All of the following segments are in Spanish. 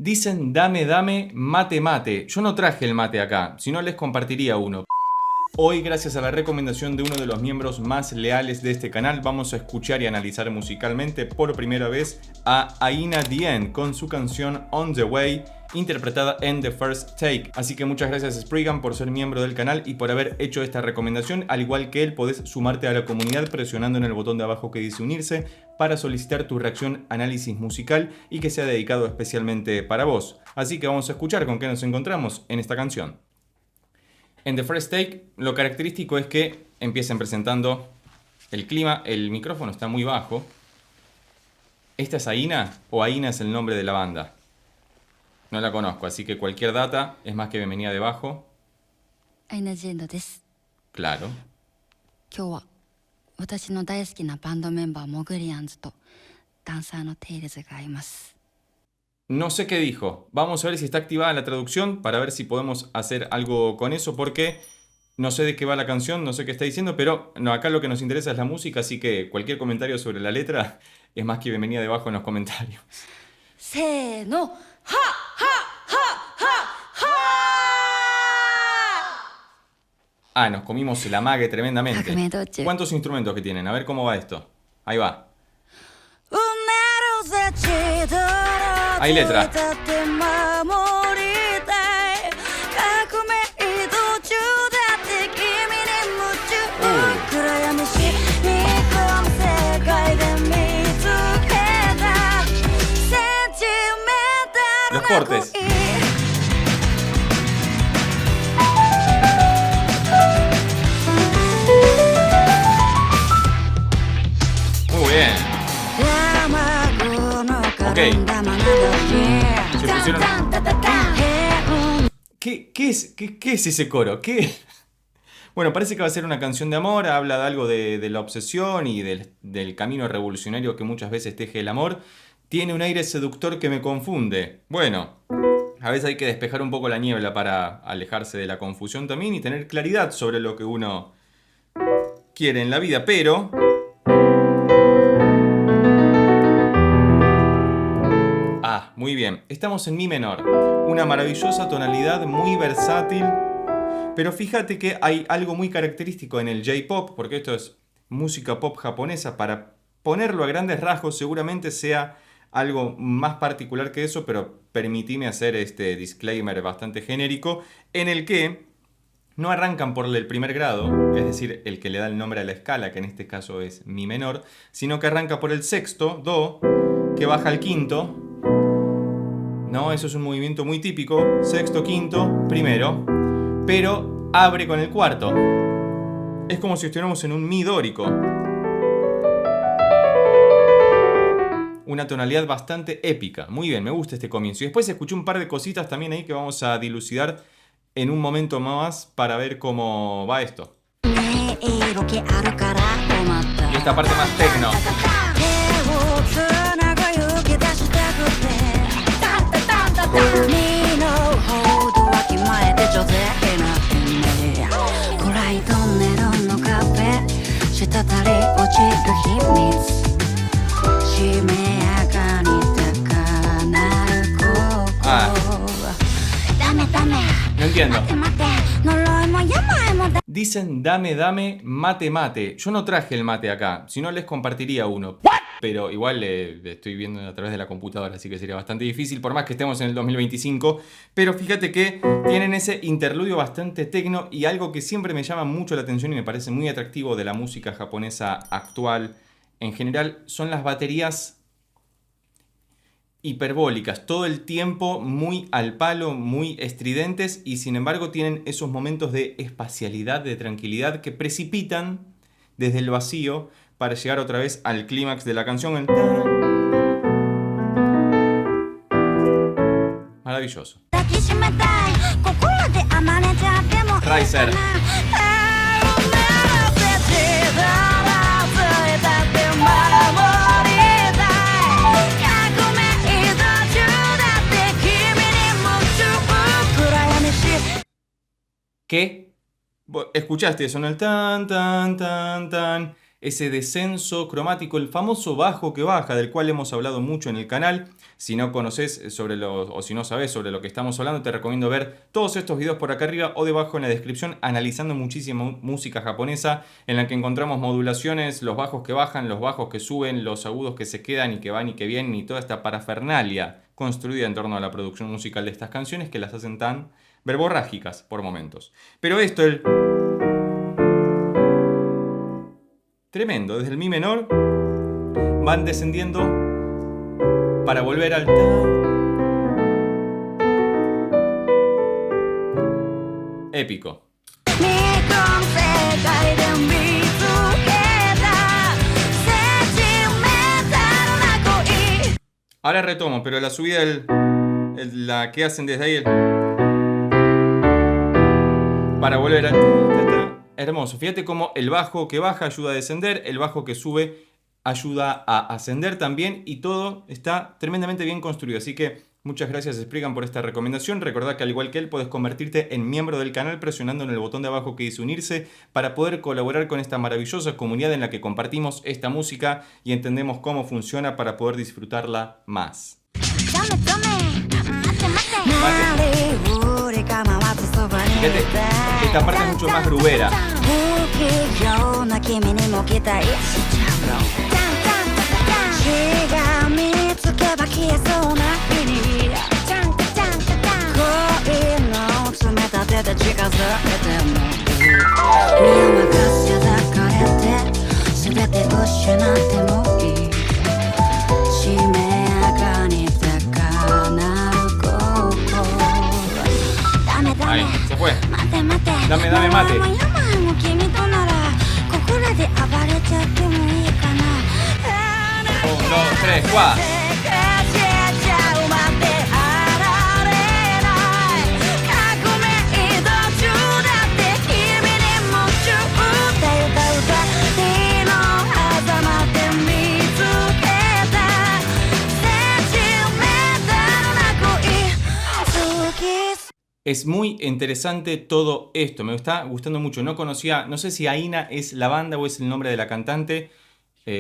Dicen dame, dame, mate, mate. Yo no traje el mate acá, si no les compartiría uno. Hoy, gracias a la recomendación de uno de los miembros más leales de este canal, vamos a escuchar y analizar musicalmente por primera vez a Aina Dieng con su canción On The Way, interpretada en The First Take. Así que muchas gracias Spriggan por ser miembro del canal y por haber hecho esta recomendación. Al igual que él, podés sumarte a la comunidad presionando en el botón de abajo que dice unirse para solicitar tu reacción, análisis musical y que sea dedicado especialmente para vos. Así que vamos a escuchar con qué nos encontramos en esta canción. En The First Take, lo característico es que empiezan presentando el clima. El micrófono está muy bajo. ¿Esta es Aina o Aina es el nombre de la banda? No la conozco, así que cualquier data es más que bienvenida debajo. Aina Dieng です。 Claro. 今日は私の大好きなバンドメンバーモグリアンズとダンサーのテイルズがいます。 No sé qué dijo. Vamos a ver si está activada la traducción para ver si podemos hacer algo con eso, porque no sé de qué va la canción, no sé qué está diciendo, pero no, acá lo que nos interesa es la música, así que cualquier comentario sobre la letra es más que bienvenida debajo en los comentarios. せーの、はっはっはっはっ Ah, nos comimos el amague tremendamente. Hakmedoche. ¿Cuántos instrumentos que tienen? A ver cómo va esto. Ahí va. Hay letra. Los cortes. Muy bien. Ok. Se pusieron... ¿Qué es ese coro? ¿Qué? Bueno, parece que va a ser una canción de amor. Habla de algo de la obsesión y del camino revolucionario que muchas veces teje el amor. Tiene un aire seductor que me confunde. Bueno, a veces hay que despejar un poco la niebla para alejarse de la confusión también y tener claridad sobre lo que uno quiere en la vida, pero... Ah, muy bien. Estamos en mi menor. Una maravillosa tonalidad muy versátil. Pero fíjate que hay algo muy característico en el J-Pop, porque esto es música pop japonesa. Para ponerlo a grandes rasgos seguramente sea algo más particular que eso, pero permitime hacer este disclaimer bastante genérico, en el que no arrancan por el primer grado, es decir, el que le da el nombre a la escala, que en este caso es mi menor, sino que arranca por el sexto, do, que baja al quinto. No, eso es un movimiento muy típico, sexto, quinto, primero, pero abre con el cuarto. Es como si estuviéramos en un mi dórico. Una tonalidad bastante épica. Muy bien, me gusta este comienzo. Y después escuché un par de cositas también ahí que vamos a dilucidar en un momento más para ver cómo va esto. Y esta parte más techno. Ah. No entiendo. Dicen dame, dame, mate, mate. Yo no traje el mate acá, si no les compartiría uno. Pero igual estoy viendo a través de la computadora, así que sería bastante difícil, por más que estemos en el 2025. Pero fíjate que tienen ese interludio bastante tecno y algo que siempre me llama mucho la atención y me parece muy atractivo de la música japonesa actual en general, son las baterías hiperbólicas, todo el tiempo muy al palo, muy estridentes, y sin embargo tienen esos momentos de espacialidad, de tranquilidad que precipitan desde el vacío para llegar otra vez al clímax de la canción. Maravilloso. Riser. ¿Qué? ¿Escuchaste? Sonó el tan, tan, tan, tan. ese descenso cromático, el famoso bajo que baja, del cual hemos hablado mucho en el canal. Si no conoces o si no sabes sobre lo que estamos hablando, te recomiendo ver todos estos videos por acá arriba o debajo en la descripción, analizando muchísima música japonesa, en la que encontramos modulaciones, los bajos que bajan, los bajos que suben, los agudos que se quedan y que van y que vienen, y toda esta parafernalia construida en torno a la producción musical de estas canciones que las hacen tan verborrágicas por momentos. Pero esto, el tremendo, desde el mi menor van descendiendo para volver al épico. Ahora retomo, pero la subida la que hacen desde ahí para volver al hermoso. Fíjate cómo el bajo que baja ayuda a descender, el bajo que sube ayuda a ascender también, y todo está tremendamente bien construido. Así que muchas gracias Spriggan por esta recomendación. Recordá que al igual que él puedes convertirte en miembro del canal presionando en el botón de abajo que dice unirse para poder colaborar con esta maravillosa comunidad en la que compartimos esta música y entendemos cómo funciona para poder disfrutarla más. Fíjate, esta parte es mucho más grubera. Ahí, se fue. Dame mate. 1, 2, 3, 4. Es muy interesante todo esto, me está gustando mucho. No conocía, no sé si Aina es la banda o es el nombre de la cantante,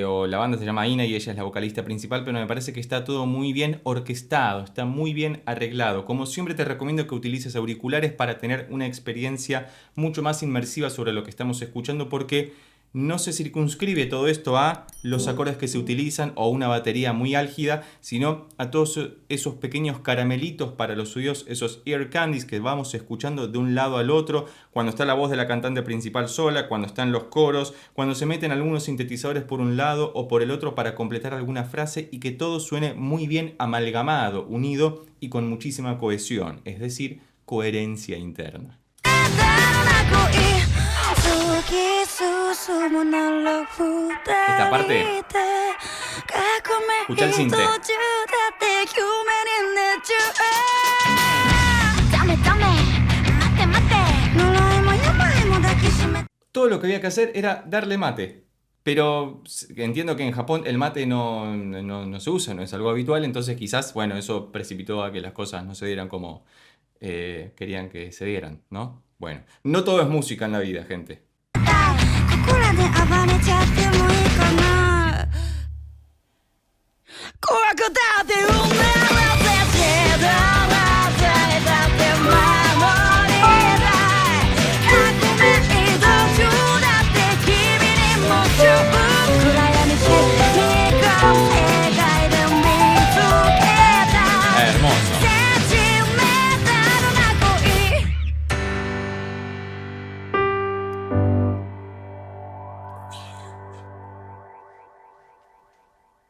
o la banda se llama Aina y ella es la vocalista principal, pero me parece que está todo muy bien orquestado, está muy bien arreglado. Como siempre te recomiendo que utilices auriculares para tener una experiencia mucho más inmersiva sobre lo que estamos escuchando, porque no se circunscribe todo esto a los acordes que se utilizan o una batería muy álgida, sino a todos esos pequeños caramelitos para los oídos, esos ear candies que vamos escuchando de un lado al otro, cuando está la voz de la cantante principal sola, cuando están los coros, cuando se meten algunos sintetizadores por un lado o por el otro para completar alguna frase, y que todo suene muy bien amalgamado, unido y con muchísima cohesión, es decir, coherencia interna. Esta parte, escucha el sinte. Todo lo que había que hacer era darle mate, pero entiendo que en Japón el mate no se usa, no es algo habitual, entonces quizás, bueno, eso precipitó a que las cosas no se dieran como querían que se dieran, ¿no? Bueno, no todo es música en la vida, gente.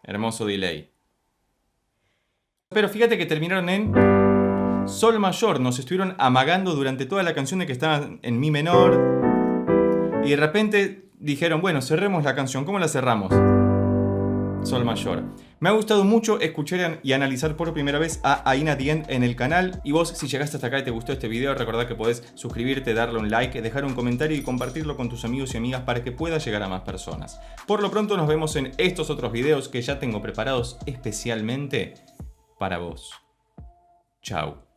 Hermoso delay. Pero fíjate que terminaron en sol mayor. Nos estuvieron amagando durante toda la canción de que estaban en mi menor. Y de repente dijeron, bueno, cerremos la canción. ¿Cómo la cerramos? Sol mayor. Me ha gustado mucho escuchar y analizar por primera vez a Aina the End en el canal. Y vos, si llegaste hasta acá y te gustó este video, recordá que podés suscribirte, darle un like, dejar un comentario y compartirlo con tus amigos y amigas para que pueda llegar a más personas. Por lo pronto nos vemos en estos otros videos que ya tengo preparados especialmente para vos. Chao.